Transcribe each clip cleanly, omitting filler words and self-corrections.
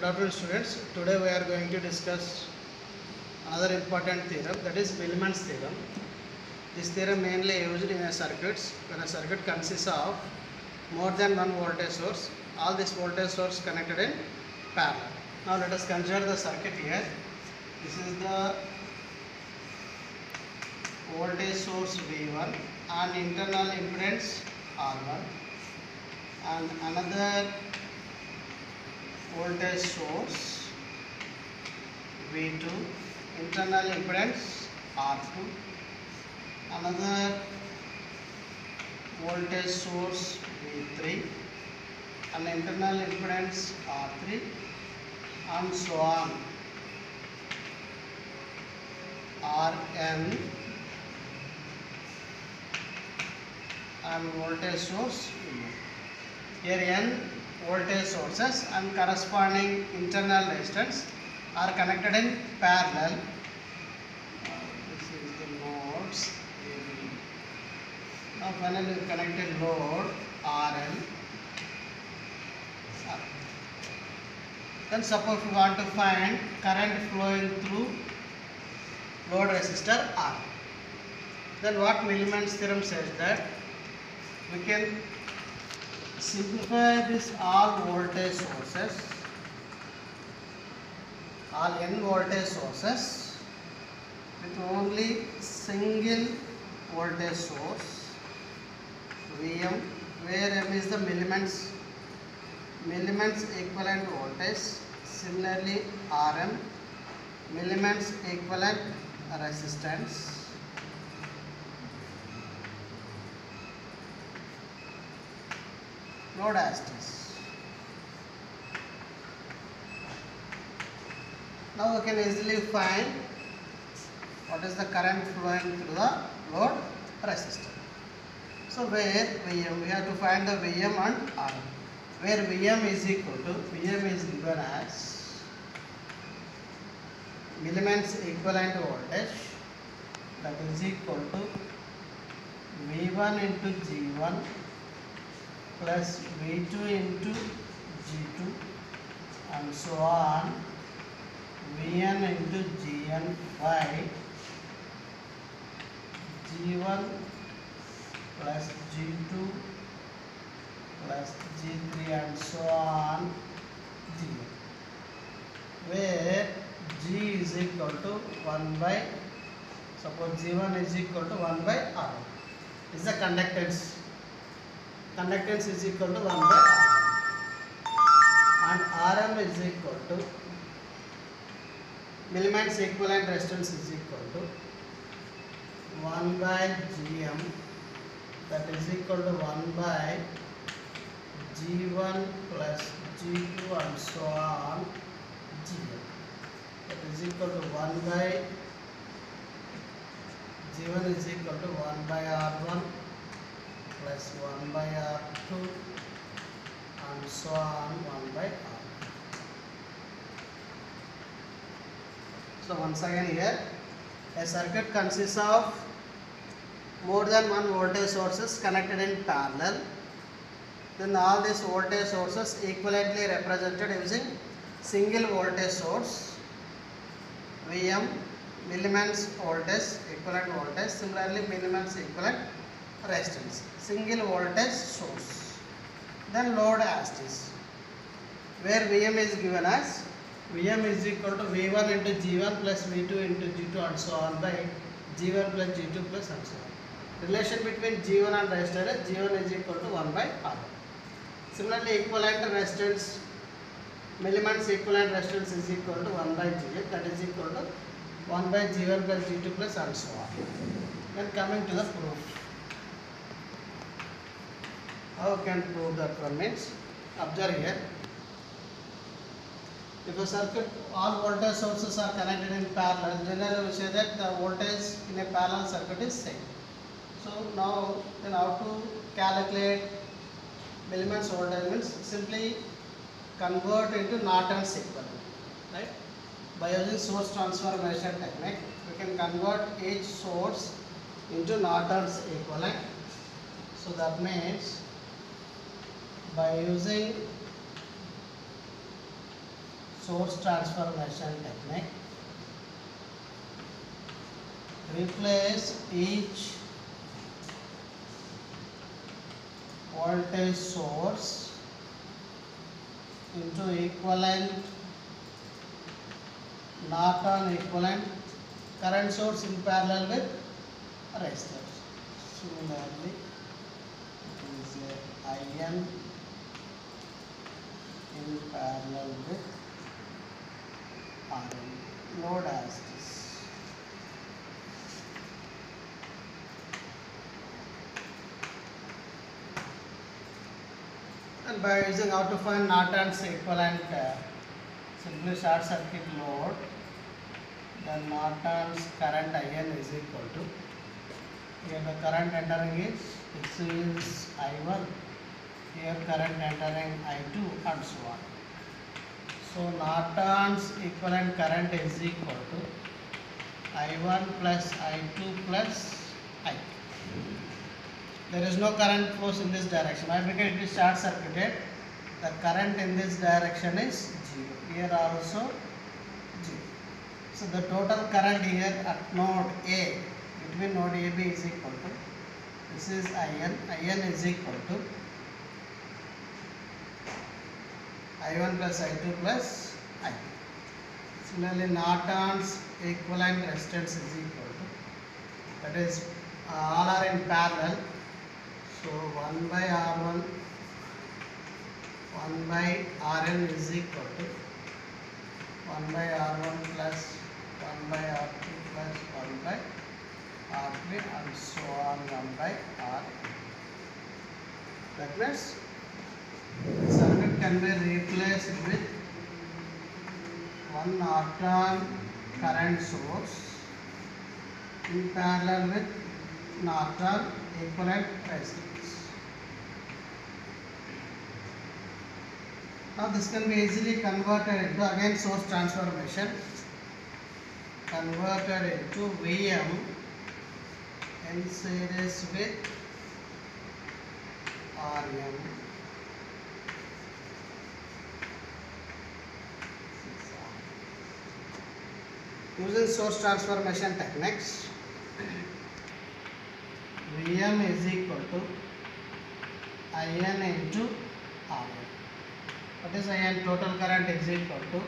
Good afternoon, students. Today we are going to discuss another important theorem, that is Millman's theorem. This theorem mainly used in a circuits when a circuit consists of more than one voltage source. All these voltage source connected in parallel. Now let us consider the circuit here. This is the voltage source V1 and internal impedance R1 and another voltage source V2, internal impedance R2, another voltage source V3 and internal impedance R3, and so on, Rn and voltage source V1. Here n voltage sources and corresponding internal resistance are connected in parallel. This is the nodes. Now finally we connected load RL. Then suppose we want to find current flowing through load resistor R. Then what Millman's theorem says that we can simplify this all voltage sources, all n voltage sources with only single voltage source Vm, where M is the Millman's equivalent voltage. Similarly Rm, Millman's equivalent resistance. Load as this. Now we can easily find what is the current flowing through the load resistor. So where Vm, we have to find the Vm and Rm. Where Vm is equal to, Vm is given as Millman's equivalent voltage, that is equal to V1 into G1 plus V2 into G2 and so on, Vn into Gn by G1 plus G2 plus G3 and so on Gn, where G is equal to 1 by, suppose G1 is equal to 1 by R. This is the conductance. Conductance is equal to 1 by R, and Rm is equal to Millman's equivalent resistance is equal to 1 by Gm, that is equal to 1 by G1 plus G2 and so on Gm, that is equal to 1 by G1 is equal to 1 by R1 plus 1 by R2 and so on 1 by R. So once again here, a circuit consists of more than one voltage sources connected in parallel. Then all these voltage sources equivalently represented using single voltage source Vm, Millman's voltage, equivalent voltage, similarly Millman's equivalent resistance, single voltage source. Then load as this, where Vm is given as Vm is equal to V1 into G1 plus V2 into G2 and so on by G1 plus G2 plus and so on. Relation between G1 and resistor is G1 is equal to 1 by R. Similarly equivalent resistance, Millman's equivalent resistance is equal to 1 by Gn, that is equal to 1 by G1 plus G2 plus and so on. Then coming to the proof. How can prove that one means? Observe here. If a circuit, all voltage sources are connected in parallel, generally we say that the voltage in a parallel circuit is same. So now then how to calculate Millman's voltage means simply convert into Norton's equivalent, right? By using source transformation technique, we can convert each source into Norton's equivalent. So that means by using source transformation technique. Replace each voltage source into equivalent Norton equivalent current source in parallel with resistors. Similarly, it is a IN in parallel with RN. Load as this. And by using how to find Norton's equivalent, simply short circuit load, then Norton's current IN is equal to, here the current entering is, this is I1, here current entering I2 and so on. So Norton's equivalent current is equal to I1 plus I2 plus I. There is no current flows in this direction. Why? Because it is short circuited. The current in this direction is 0. Here also 0. So the total current here at node A, between node AB is equal to, this is IN. IN is equal to I1 plus I2 plus I. Similarly, Norton's equivalent resistance is equal to, that is all are in parallel. So 1 by R1, 1 by Rn is equal to 1 by R1 plus 1 by R2 plus 1 by R3 and so on 1 by Rn. That means the circuit can be replaced with one Norton current source in parallel with Norton equivalent resistance. Now this can be easily converted into again source transformation, converted into Vm in series with Rm. Using source transformation techniques, Vm is equal to In into Rm. What is In? Total current is equal to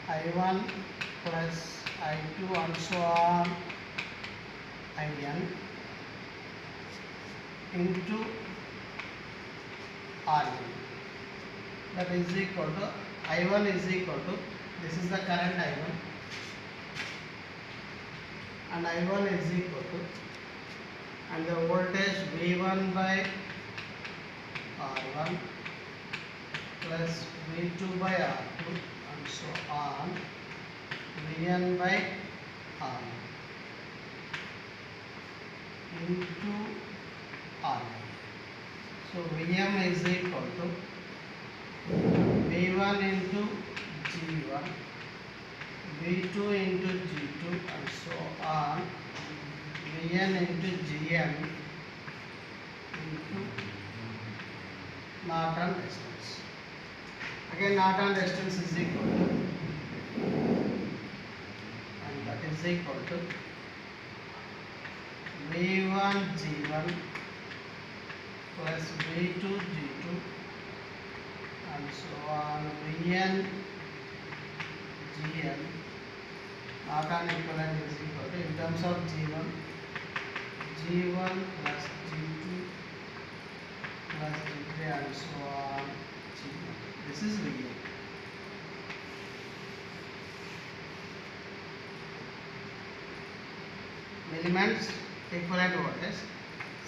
I1 plus I2 and so on In into Rm. That is equal to I1 is equal to, this is the current I1, and I1 is equal to, and the voltage V1 by R1 plus V2 by R2 and so on, Vn by R into R. So Vm is equal to V1 into G1, V2 into G2 and so on, Vn into Gn into Norton resistance. Again Norton resistance is equal to, and that is equal to V1 G1 plus V2 G2 and so on, Vn Gn. Norton equivalent is equal to, in terms of G1 plus G2 plus G3 and so on G1. This is Vn. Milliamps equivalent voltage.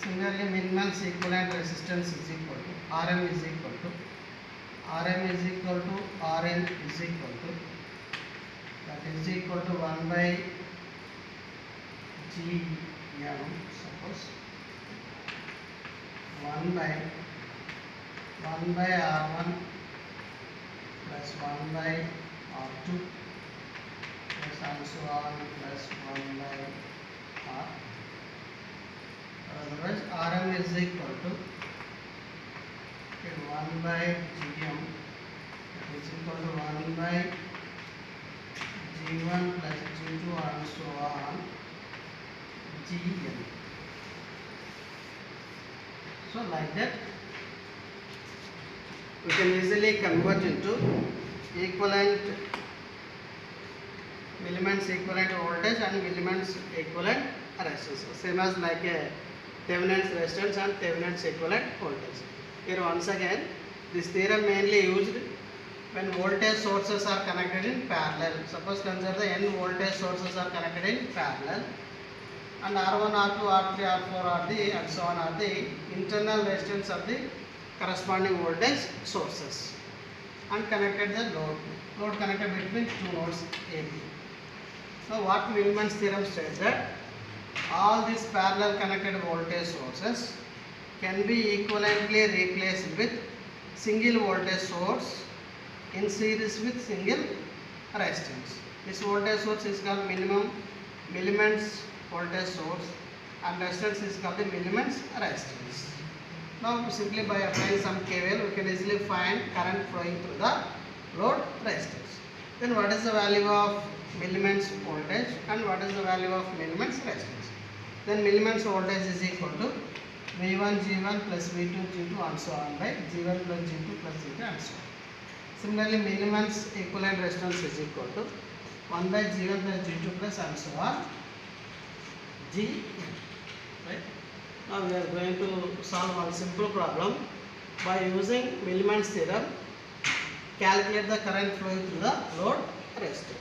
Similarly, milliamps equivalent resistance is equal to, Rm is equal to, Rm is equal to Rn is equal to, that is equal to 1 by Gm, suppose 1 by R1 plus 1 by R2 plus and so on plus 1 by R. Otherwise, Rm is equal to 1 by Gm, that is equal to 1 by G1 plus G2 and so on Gn. So like that we can easily convert into equivalent elements equivalent voltage and elements equivalent resistance, same as like a Thevenin's resistance and Thevenin's equivalent voltage. Here once again, this theorem mainly used when voltage sources are connected in parallel. Suppose consider the n voltage sources are connected in parallel, and R1, R2, R3, R4 are the and so on are the internal resistance of the corresponding voltage sources, and connected the load connected between two nodes AB. So what Millman's theorem states that all these parallel connected voltage sources can be equivalently replaced with single voltage source in series with single resistance. This voltage source is called Millman's voltage source, and resistance is called the Millman's resistance. Now simply by applying some KVL we can easily find current flowing through the load resistance. Then what is the value of Millman's voltage and what is the value of Millman's resistance? Then Millman's voltage is equal to V1 G1 plus V2 G2 and so on by G1 plus G2 plus G2 and so on. Similarly, Millman's equivalent resistance is equal to 1 by G1 plus G2 plus and so on Gn. Right? Now we are going to solve one simple problem by using Millman's theorem. Calculate the current flowing through the load resistor.